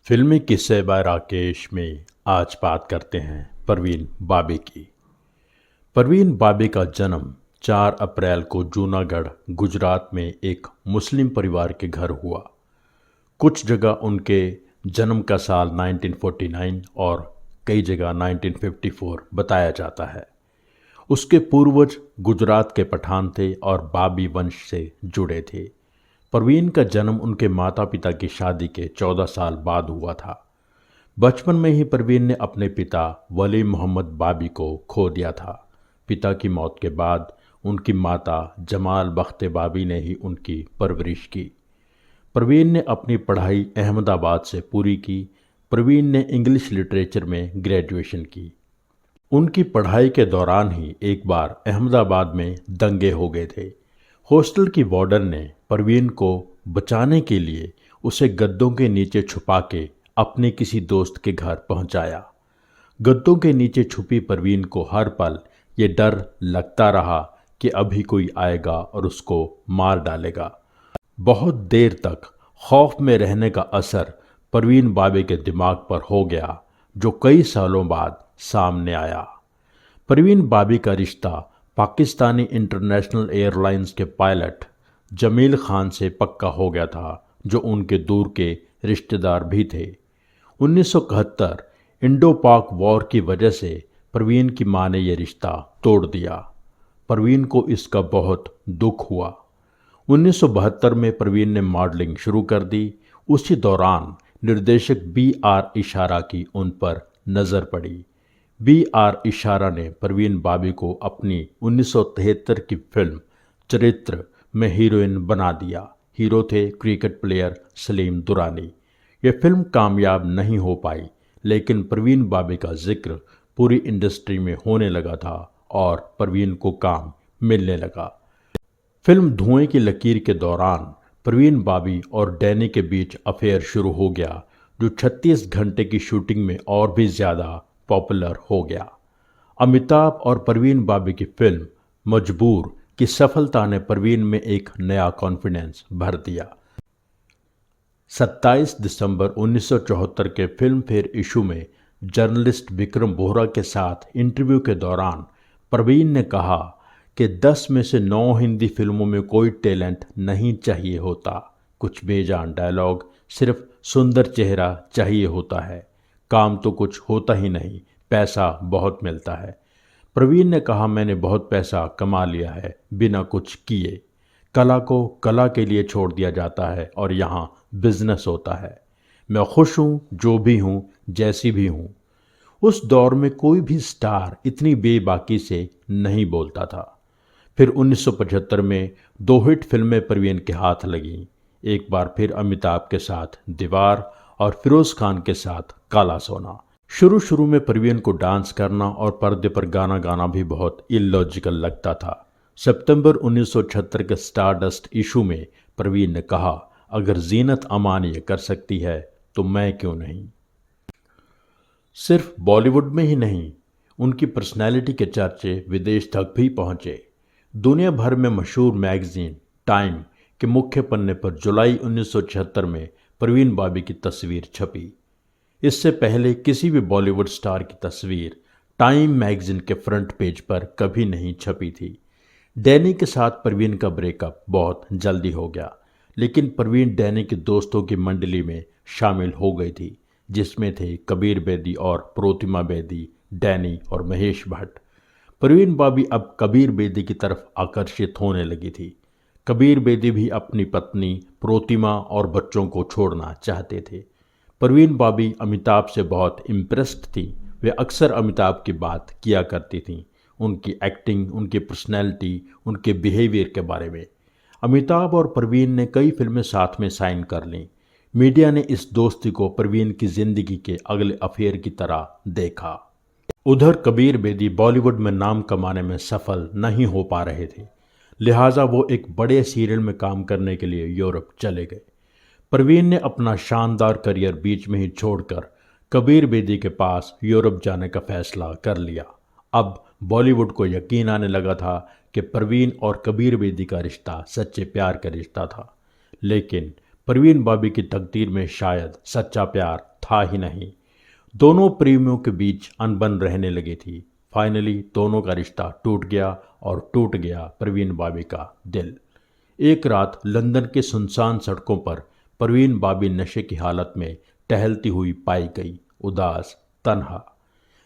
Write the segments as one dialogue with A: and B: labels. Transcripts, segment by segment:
A: फिल्मी किस्से बाय राकेश में आज बात करते हैं परवीन बाबी की। परवीन बाबी का जन्म 4 अप्रैल को जूनागढ़ गुजरात में एक मुस्लिम परिवार के घर हुआ। कुछ जगह उनके जन्म का साल 1949 और कई जगह 1954 बताया जाता है। उसके पूर्वज गुजरात के पठान थे और बाबी वंश से जुड़े थे। परवीन का जन्म उनके माता पिता की शादी के 14 साल बाद हुआ था। बचपन में ही परवीन ने अपने पिता वली मोहम्मद बाबी को खो दिया था। पिता की मौत के बाद उनकी माता जमाल बख्ते बाबी ने ही उनकी परवरिश की। परवीन ने अपनी पढ़ाई अहमदाबाद से पूरी की। परवीन ने इंग्लिश लिटरेचर में ग्रेजुएशन की। उनकी पढ़ाई के दौरान ही एक बार अहमदाबाद में दंगे हो गए थे। हॉस्टल की वार्डन ने परवीन को बचाने के लिए उसे गद्दों के नीचे छुपा के अपने किसी दोस्त के घर पहुंचाया। गद्दों के नीचे छुपी परवीन को हर पल ये डर लगता रहा कि अभी कोई आएगा और उसको मार डालेगा। बहुत देर तक खौफ में रहने का असर परवीन बाबी के दिमाग पर हो गया, जो कई सालों बाद सामने आया। परवीन बाबी का रिश्ता पाकिस्तानी इंटरनेशनल एयरलाइंस के पायलट जमील खान से पक्का हो गया था, जो उनके दूर के रिश्तेदार भी थे। 1971 इंडो पाक वॉर की वजह से परवीन की मां ने यह रिश्ता तोड़ दिया। परवीन को इसका बहुत दुख हुआ। 1972 में परवीन ने मॉडलिंग शुरू कर दी। उसी दौरान निर्देशक B.R. इशारा की उन पर नज़र पड़ी। B.R. इशारा ने परवीन बाबी को अपनी 1973 की फिल्म चरित्र में हीरोइन बना दिया। हीरो थे क्रिकेट प्लेयर सलीम दुरानी। यह फिल्म कामयाब नहीं हो पाई, लेकिन परवीन बाबी का जिक्र पूरी इंडस्ट्री में होने लगा था और परवीन को काम मिलने लगा। फिल्म धुएं की लकीर के दौरान परवीन बाबी और डैनी के बीच अफेयर शुरू हो गया, जो 36 घंटे की शूटिंग में और भी ज़्यादा पॉपुलर हो गया। अमिताभ और परवीन बाबी की फिल्म मजबूर की सफलता ने परवीन में एक नया कॉन्फिडेंस भर दिया। 27 दिसंबर 1974 के फिल्म फेयर इशू में जर्नलिस्ट विक्रम बोहरा के साथ इंटरव्यू के दौरान परवीन ने कहा कि 10 में से 9 हिंदी फिल्मों में कोई टैलेंट नहीं चाहिए होता, कुछ बेजान डायलॉग, सिर्फ सुंदर चेहरा चाहिए होता है। काम तो कुछ होता ही नहीं, पैसा बहुत मिलता है। परवीन ने कहा, मैंने बहुत पैसा कमा लिया है बिना कुछ किए। कला को कला के लिए छोड़ दिया जाता है और यहाँ बिजनेस होता है। मैं खुश हूँ जो भी हूँ, जैसी भी हूँ। उस दौर में कोई भी स्टार इतनी बेबाकी से नहीं बोलता था। फिर 1975 में 2 हिट फिल्में परवीन के हाथ लगीं। एक बार फिर अमिताभ के साथ दीवार और फिरोज खान के साथ काला सोना। शुरू में परवीन को डांस करना और पर्दे पर गाना गाना भी बहुत इलॉजिकल लगता था। सितंबर 1976 के स्टारडस्ट इशू में परवीन ने कहा, अगर जीनत अमान ये कर सकती है तो मैं क्यों नहीं। सिर्फ बॉलीवुड में ही नहीं, उनकी पर्सनैलिटी के चर्चे विदेश तक भी पहुंचे। दुनिया भर में मशहूर मैगजीन टाइम के मुख्य पन्ने पर जुलाई 1976 में परवीन बाबी की तस्वीर छपी। इससे पहले किसी भी बॉलीवुड स्टार की तस्वीर टाइम मैगजीन के फ्रंट पेज पर कभी नहीं छपी थी। डैनी के साथ परवीन का ब्रेकअप बहुत जल्दी हो गया, लेकिन परवीन डैनी के दोस्तों की मंडली में शामिल हो गई थी, जिसमें थे कबीर बेदी और प्रोतिमा बेदी, डैनी और महेश भट्ट। परवीन बाबी अब कबीर बेदी की तरफ आकर्षित होने लगी थी। कबीर बेदी भी अपनी पत्नी प्रोतिमा और बच्चों को छोड़ना चाहते थे। परवीन बाबी अमिताभ से बहुत इम्प्रेस्ड थी। वे अक्सर अमिताभ की बात किया करती थीं, उनकी एक्टिंग, उनकी पर्सनैलिटी, उनके बिहेवियर के बारे में। अमिताभ और परवीन ने कई फिल्में साथ में साइन कर लीं। मीडिया ने इस दोस्ती को परवीन की जिंदगी के अगले अफेयर की तरह देखा। उधर कबीर बेदी बॉलीवुड में नाम कमाने में सफल नहीं हो पा रहे थे, लिहाजा वो एक बड़े सीरियल में काम करने के लिए यूरोप चले गए। परवीन ने अपना शानदार करियर बीच में ही छोड़कर कबीर बेदी के पास यूरोप जाने का फैसला कर लिया। अब बॉलीवुड को यकीन आने लगा था कि परवीन और कबीर बेदी का रिश्ता सच्चे प्यार का रिश्ता था, लेकिन परवीन बाबी की तकदीर में शायद सच्चा प्यार था ही नहीं। दोनों प्रेमियों के बीच अनबन रहने लगी थी। फाइनली दोनों का रिश्ता टूट गया और टूट गया परवीन बाबी का दिल। एक रात लंदन के सुनसान सड़कों पर परवीन बाबी नशे की हालत में टहलती हुई पाई गई, उदास, तन्हा।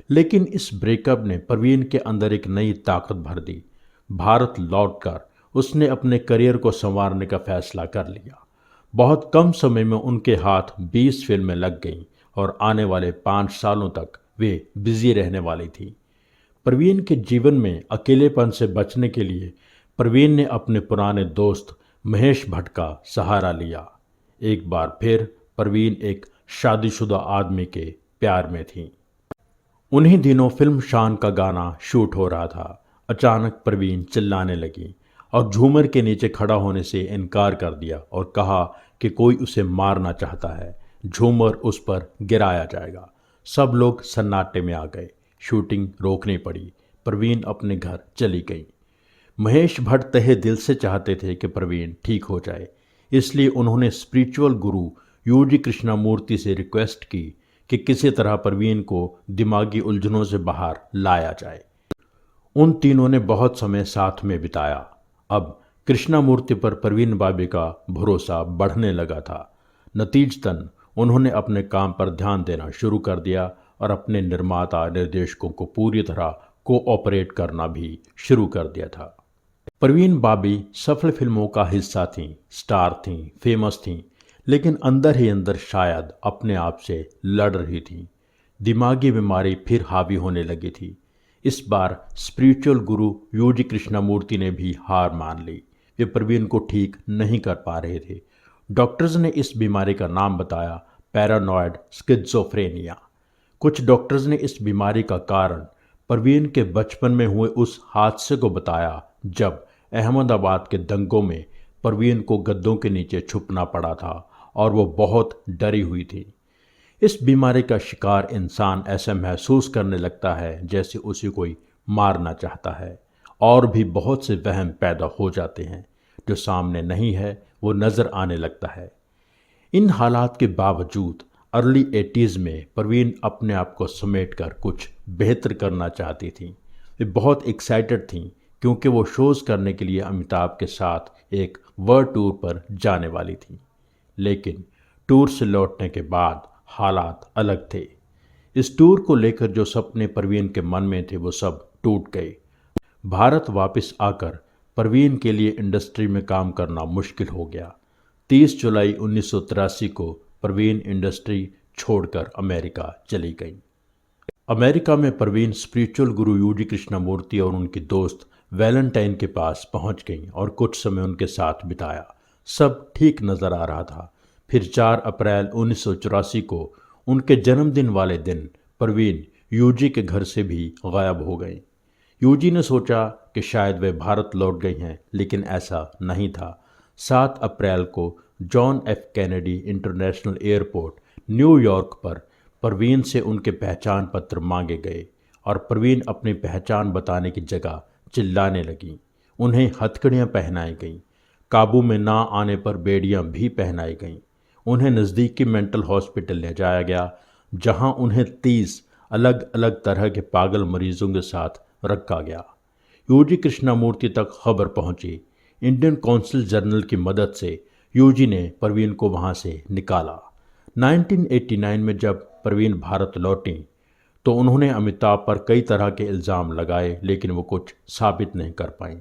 A: लेकिन इस ब्रेकअप ने परवीन के अंदर एक नई ताकत भर दी। भारत लौटकर उसने अपने करियर को संवारने का फैसला कर लिया। बहुत कम समय में उनके हाथ 20 फिल्में लग गईं और आने वाले 5 सालों तक वे बिजी रहने वाली थी। परवीन के जीवन में अकेलेपन से बचने के लिए परवीन ने अपने पुराने दोस्त महेश भट्ट का सहारा लिया। एक बार फिर परवीन एक शादीशुदा आदमी के प्यार में थी। उन्हीं दिनों फिल्म शान का गाना शूट हो रहा था। अचानक परवीन चिल्लाने लगी और झूमर के नीचे खड़ा होने से इनकार कर दिया और कहा कि कोई उसे मारना चाहता है, झूमर उस पर गिराया जाएगा। सब लोग सन्नाटे में आ गए। शूटिंग रोकनी पड़ी। परवीन अपने घर चली गई। महेश भट्ट तहे दिल से चाहते थे कि परवीन ठीक हो जाए, इसलिए उन्होंने स्पिरिचुअल गुरु यूजी कृष्णमूर्ति से रिक्वेस्ट की कि किसी तरह परवीन को दिमागी उलझनों से बाहर लाया जाए। उन तीनों ने बहुत समय साथ में बिताया। अब कृष्णमूर्ति पर परवीन बाबी का भरोसा बढ़ने लगा था। नतीजतन उन्होंने अपने काम पर ध्यान देना शुरू कर दिया और अपने निर्माता निर्देशकों को पूरी तरह कोऑपरेट करना भी शुरू कर दिया था। परवीन बाबी सफल फिल्मों का हिस्सा थीं, स्टार थीं, फेमस थीं, लेकिन अंदर ही अंदर शायद अपने आप से लड़ रही थीं। दिमागी बीमारी फिर हावी होने लगी थी। इस बार स्पिरिचुअल गुरु यूजी कृष्णमूर्ति ने भी हार मान ली। वे परवीन को ठीक नहीं कर पा रहे थे। डॉक्टर्स ने इस बीमारी का नाम बताया पैरानॉइड स्किज़ोफ्रेनिया। कुछ डॉक्टर्स ने इस बीमारी का कारण परवीन के बचपन में हुए उस हादसे को बताया जब अहमदाबाद के दंगों में परवीन को गद्दों के नीचे छुपना पड़ा था और वो बहुत डरी हुई थी। इस बीमारी का शिकार इंसान ऐसा महसूस करने लगता है जैसे उसे कोई मारना चाहता है, और भी बहुत से वहम पैदा हो जाते हैं। जो सामने नहीं है वो नज़र आने लगता है। इन हालात के बावजूद अर्ली 80s में परवीन अपने आप को समेट कर कुछ बेहतर करना चाहती थी। वे बहुत एक्साइटेड थीं क्योंकि वो शोज़ करने के लिए अमिताभ के साथ एक वर्ल्ड टूर पर जाने वाली थी। लेकिन टूर से लौटने के बाद हालात अलग थे। इस टूर को लेकर जो सपने परवीन के मन में थे वो सब टूट गए। भारत वापस आकर परवीन के लिए इंडस्ट्री में काम करना मुश्किल हो गया। 30 जुलाई 1983 को परवीन इंडस्ट्री छोड़कर अमेरिका चली गई। अमेरिका में परवीन स्पिरिचुअल गुरु यूजी कृष्णमूर्ति और उनकी दोस्त वैलेंटाइन के पास पहुंच गई और कुछ समय उनके साथ बिताया। सब ठीक नज़र आ रहा था। फिर 4 अप्रैल 1984 को उनके जन्मदिन वाले दिन परवीन यूजी के घर से भी गायब हो गई। यूजी ने सोचा कि शायद वे भारत लौट गई हैं, लेकिन ऐसा नहीं था। 7 अप्रैल को John F Kennedy international airport New York पर परवीन से उनके पहचान पत्र मांगे गए और परवीन अपनी पहचान बताने की जगह चिल्लाने लगी। उन्हें हथकड़ियाँ पहनाई गईं। काबू में ना आने पर बेड़ियाँ भी पहनाई गईं। उन्हें नज़दीकी मेंटल हॉस्पिटल ले जाया गया, जहां उन्हें 30 अलग अलग तरह के पागल मरीजों के साथ रखा गया। यूजी कृष्णमूर्ति तक खबर पहुंची। इंडियन काउंसिल जर्नल की मदद से यूजी ने परवीन को वहां से निकाला। 1989 में जब परवीन भारत लौटी तो उन्होंने अमिताभ पर कई तरह के इल्ज़ाम लगाए, लेकिन वो कुछ साबित नहीं कर पाई।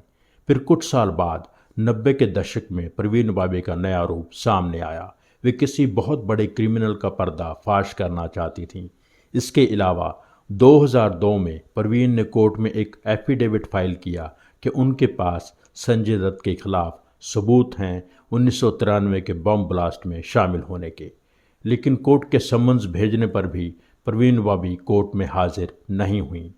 A: फिर कुछ साल बाद 90 के दशक में परवीन बाबी का नया रूप सामने आया। वे किसी बहुत बड़े क्रिमिनल का पर्दाफाश करना चाहती थीं। इसके अलावा 2002 में परवीन ने कोर्ट में एक एफिडेविट फाइल किया कि उनके पास संजय दत्त के खिलाफ सबूत हैं 1993 के बम ब्लास्ट में शामिल होने के। लेकिन कोर्ट के समन्स भेजने पर भी परवीन बाबी कोर्ट में हाजिर नहीं हुई।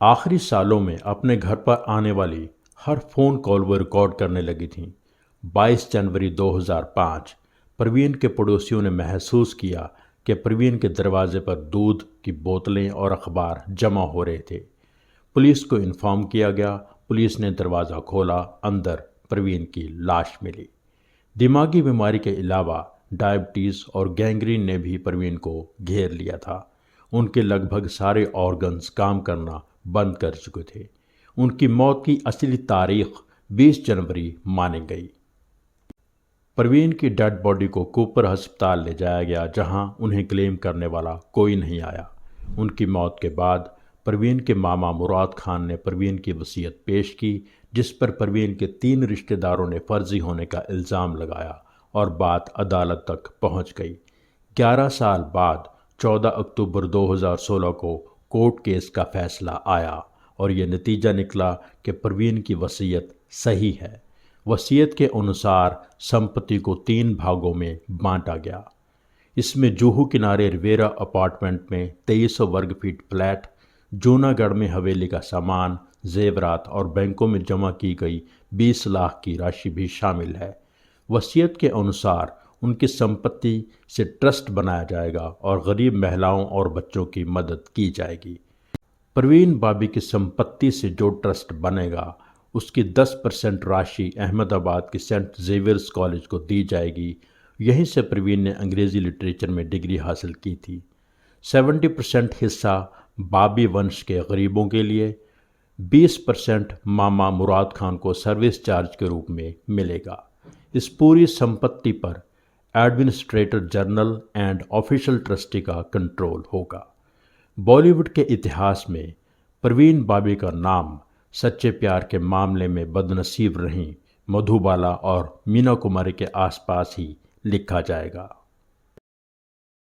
A: आखिरी सालों में अपने घर पर आने वाली हर फ़ोन कॉल वो रिकॉर्ड करने लगी थीं। 22 जनवरी 2005 परवीन के पड़ोसियों ने महसूस किया कि परवीन के दरवाजे पर दूध की बोतलें और अखबार जमा हो रहे थे। पुलिस को इन्फॉर्म किया गया। पुलिस ने दरवाज़ा खोला। अंदर परवीन की लाश मिली। दिमागी बीमारी के अलावा डायबिटीज़ और गैंग्रीन ने भी परवीन को घेर लिया था। उनके लगभग सारे ऑर्गन्स काम करना बंद कर चुके थे। उनकी मौत की असली तारीख 20 जनवरी मानी गई। परवीन की डेड बॉडी को कूपर अस्पताल ले जाया गया, जहां उन्हें क्लेम करने वाला कोई नहीं आया। उनकी मौत के बाद परवीन के मामा मुराद खान ने परवीन की वसीयत पेश की, जिस पर परवीन के 3 रिश्तेदारों ने फर्जी होने का इल्ज़ाम लगाया और बात अदालत तक पहुंच गई। 11 साल बाद 14 अक्टूबर 2016 को कोर्ट केस का फैसला आया और ये नतीजा निकला कि परवीन की वसीयत सही है। वसीयत के अनुसार संपत्ति को 3 भागों में बांटा गया। इसमें जूहू किनारे रिवेरा अपार्टमेंट में 2300 वर्ग फीट फ्लैट, जूनागढ़ में हवेली का सामान, जेवरात और बैंकों में जमा की गई 20 लाख की राशि भी शामिल है। वसीयत के अनुसार उनकी संपत्ति से ट्रस्ट बनाया जाएगा और गरीब महिलाओं और बच्चों की मदद की जाएगी। परवीन बाबी की संपत्ति से जो ट्रस्ट बनेगा उसकी 10% राशि अहमदाबाद के सेंट जेवियर्स कॉलेज को दी जाएगी। यहीं से परवीन ने अंग्रेज़ी लिटरेचर में डिग्री हासिल की थी। 70% हिस्सा बाबी वंश के गरीबों के लिए, 20% मामा मुराद खान को सर्विस चार्ज के रूप में मिलेगा। इस पूरी संपत्ति पर administrator general and official trustee का कंट्रोल होगा। बॉलीवुड के इतिहास में परवीन बाबी का नाम सच्चे प्यार के मामले में बदनसीब रहीं मधुबाला और मीना कुमारी के आसपास ही लिखा जाएगा।